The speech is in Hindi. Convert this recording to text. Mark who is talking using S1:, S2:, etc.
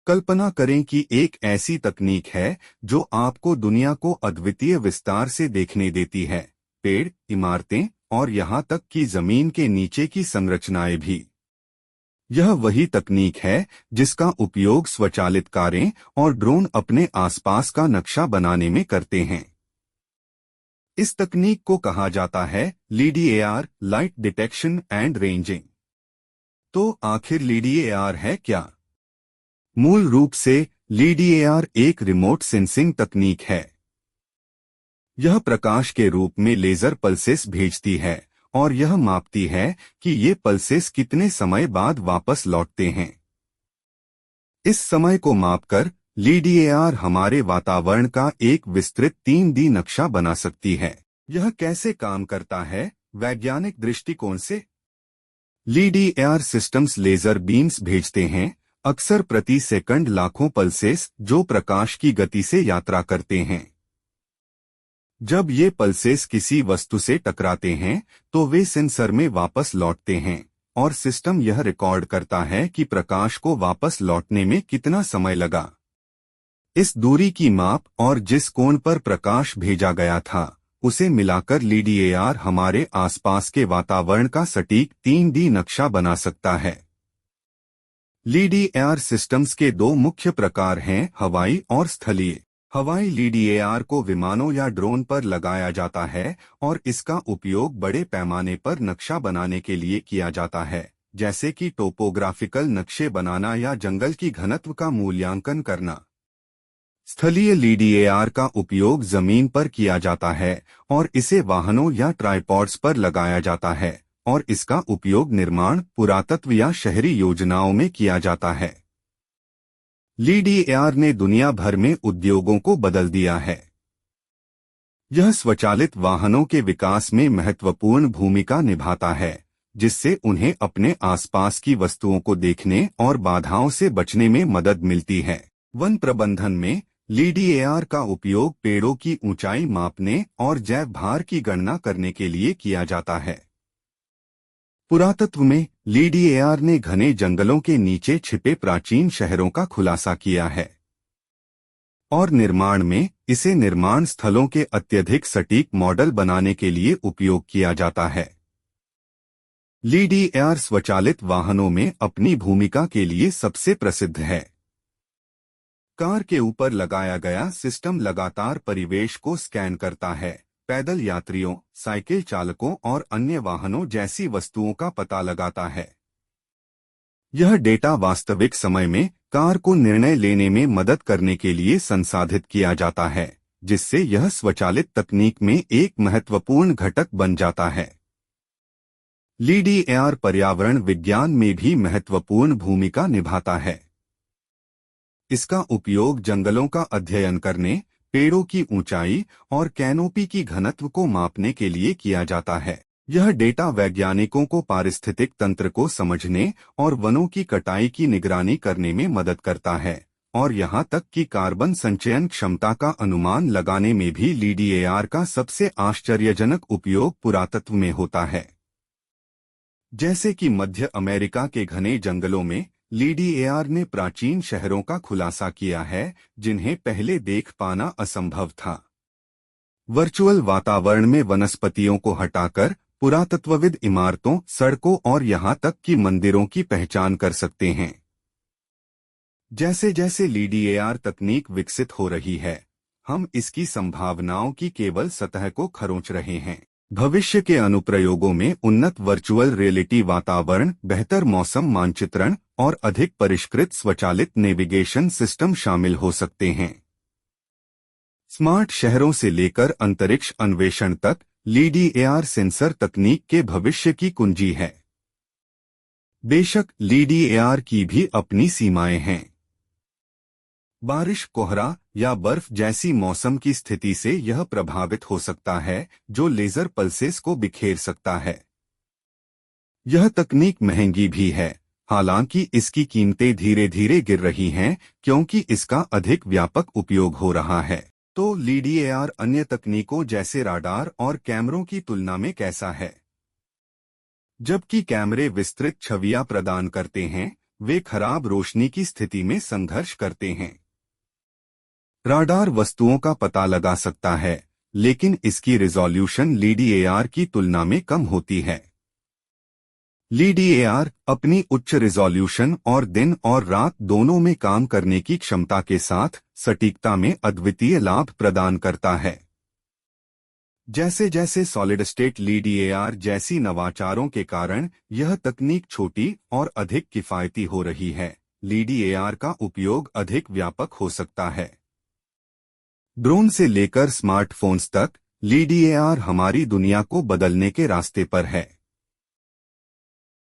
S1: कल्पना करें कि एक ऐसी तकनीक है जो आपको दुनिया को अद्वितीय विस्तार से देखने देती है, पेड़, इमारतें और यहाँ तक कि जमीन के नीचे की संरचनाएं भी। यह वही तकनीक है जिसका उपयोग स्वचालित कारें और ड्रोन अपने आसपास का नक्शा बनाने में करते हैं। इस तकनीक को कहा जाता है LiDAR, light detection and ranging. तो आखिर LiDAR है क्या? मूल रूप से LiDAR एक रिमोट सेंसिंग तकनीक है। यह प्रकाश के रूप में लेजर पल्सेस भेजती है और यह मापती है कि ये पल्सेस कितने समय बाद वापस लौटते हैं। इस समय को मापकर LiDAR हमारे वातावरण का एक विस्तृत 3D नक्शा बना सकती है। यह कैसे काम करता है वैज्ञानिक दृष्टिकोण से? LiDAR सिस्टम्स लेजर बीम्स भेजते हैं, अक्सर प्रति सेकंड लाखों पल्सेस, जो प्रकाश की गति से यात्रा करते हैं। जब ये पल्सेस किसी वस्तु से टकराते हैं तो वे सेंसर में वापस लौटते हैं और सिस्टम यह रिकॉर्ड करता है कि प्रकाश को वापस लौटने में कितना समय लगा। इस दूरी की माप और जिस कोण पर प्रकाश भेजा गया था उसे मिलाकर LiDAR हमारे आसपास के वातावरण का सटीक 3D नक्शा बना सकता है। LiDAR सिस्टम्स के दो मुख्य प्रकार हैं, हवाई और स्थलीय। हवाई LiDAR को विमानों या ड्रोन पर लगाया जाता है और इसका उपयोग बड़े पैमाने पर नक्शा बनाने के लिए किया जाता है, जैसे कि टोपोग्राफिकल नक्शे बनाना या जंगल की घनत्व का मूल्यांकन करना। स्थलीय LiDAR का उपयोग जमीन पर किया जाता है और इसे वाहनों या ट्राइपॉड्स पर लगाया जाता है और इसका उपयोग निर्माण, पुरातत्व या शहरी योजनाओं में किया जाता है। LiDAR ने दुनिया भर में उद्योगों को बदल दिया है। यह स्वचालित वाहनों के विकास में महत्वपूर्ण भूमिका निभाता है, जिससे उन्हें अपने आसपास की वस्तुओं को देखने और बाधाओं से बचने में मदद मिलती है। वन प्रबंधन में LiDAR का उपयोग पेड़ों की ऊंचाई मापने और जैव भार की गणना करने के लिए किया जाता है। पुरातत्व में LiDAR ने घने जंगलों के नीचे छिपे प्राचीन शहरों का खुलासा किया है और निर्माण में इसे निर्माण स्थलों के अत्यधिक सटीक मॉडल बनाने के लिए उपयोग किया जाता है। LiDAR स्वचालित वाहनों में अपनी भूमिका के लिए सबसे प्रसिद्ध है। कार के ऊपर लगाया गया सिस्टम लगातार परिवेश को स्कैन करता है, पैदल यात्रियों, साइकिल चालकों और अन्य वाहनों जैसी वस्तुओं का पता लगाता है। यह डेटा वास्तविक समय में कार को निर्णय लेने में मदद करने के लिए संसाधित किया जाता है, जिससे यह स्वचालित तकनीक में एक महत्वपूर्ण घटक बन जाता है। LiDAR पर्यावरण विज्ञान में भी महत्वपूर्ण भूमिका निभाता है। इसका उपयोग जंगलों का अध्ययन करने, पेड़ों की ऊंचाई और कैनोपी की घनत्व को मापने के लिए किया जाता है। यह डेटा वैज्ञानिकों को पारिस्थितिक तंत्र को समझने और वनों की कटाई की निगरानी करने में मदद करता है और यहाँ तक कि कार्बन संचयन क्षमता का अनुमान लगाने में भी LiDAR का सबसे आश्चर्यजनक उपयोग पुरातत्व में होता है। जैसे कि मध्य अमेरिका के घने जंगलों में LiDAR ने प्राचीन शहरों का खुलासा किया है, जिन्हें पहले देख पाना असंभव था। वर्चुअल वातावरण में वनस्पतियों को हटाकर पुरातत्वविद इमारतों, सड़कों और यहाँ तक कि मंदिरों की पहचान कर सकते हैं। जैसे जैसे LiDAR तकनीक विकसित हो रही है, हम इसकी संभावनाओं की केवल सतह को खरोंच रहे हैं। भविष्य के अनुप्रयोगों में उन्नत वर्चुअल रियलिटी वातावरण, बेहतर मौसम मानचित्रण और अधिक परिष्कृत स्वचालित नेविगेशन सिस्टम शामिल हो सकते हैं। स्मार्ट शहरों से लेकर अंतरिक्ष अन्वेषण तक LiDAR सेंसर तकनीक के भविष्य की कुंजी है। बेशक LiDAR की भी अपनी सीमाएं हैं। बारिश, कोहरा या बर्फ जैसी मौसम की स्थिति से यह प्रभावित हो सकता है, जो लेजर पल्सेस को बिखेर सकता है। यह तकनीक महंगी भी है, हालांकि इसकी कीमतें धीरे धीरे गिर रही हैं क्योंकि इसका अधिक व्यापक उपयोग हो रहा है। तो LiDAR अन्य तकनीकों जैसे राडार और कैमरों की तुलना में कैसा है? जबकि कैमरे विस्तृत छवियां प्रदान करते हैं, वे खराब रोशनी की स्थिति में संघर्ष करते हैं। राडार वस्तुओं का पता लगा सकता है, लेकिन इसकी रिजॉल्यूशन लीडीएआर की तुलना में कम होती है। लीडीएआर अपनी उच्च रिजॉल्यूशन और दिन और रात दोनों में काम करने की क्षमता के साथ सटीकता में अद्वितीय लाभ प्रदान करता है। जैसे जैसे सॉलिड स्टेट लीडीएआर जैसी नवाचारों के कारण यह तकनीक छोटी और अधिक किफायती हो रही है, लीडीएआर का उपयोग अधिक व्यापक हो सकता है। ड्रोन से लेकर स्मार्टफोन्स तक लीडीएआर हमारी दुनिया को बदलने के रास्ते पर है।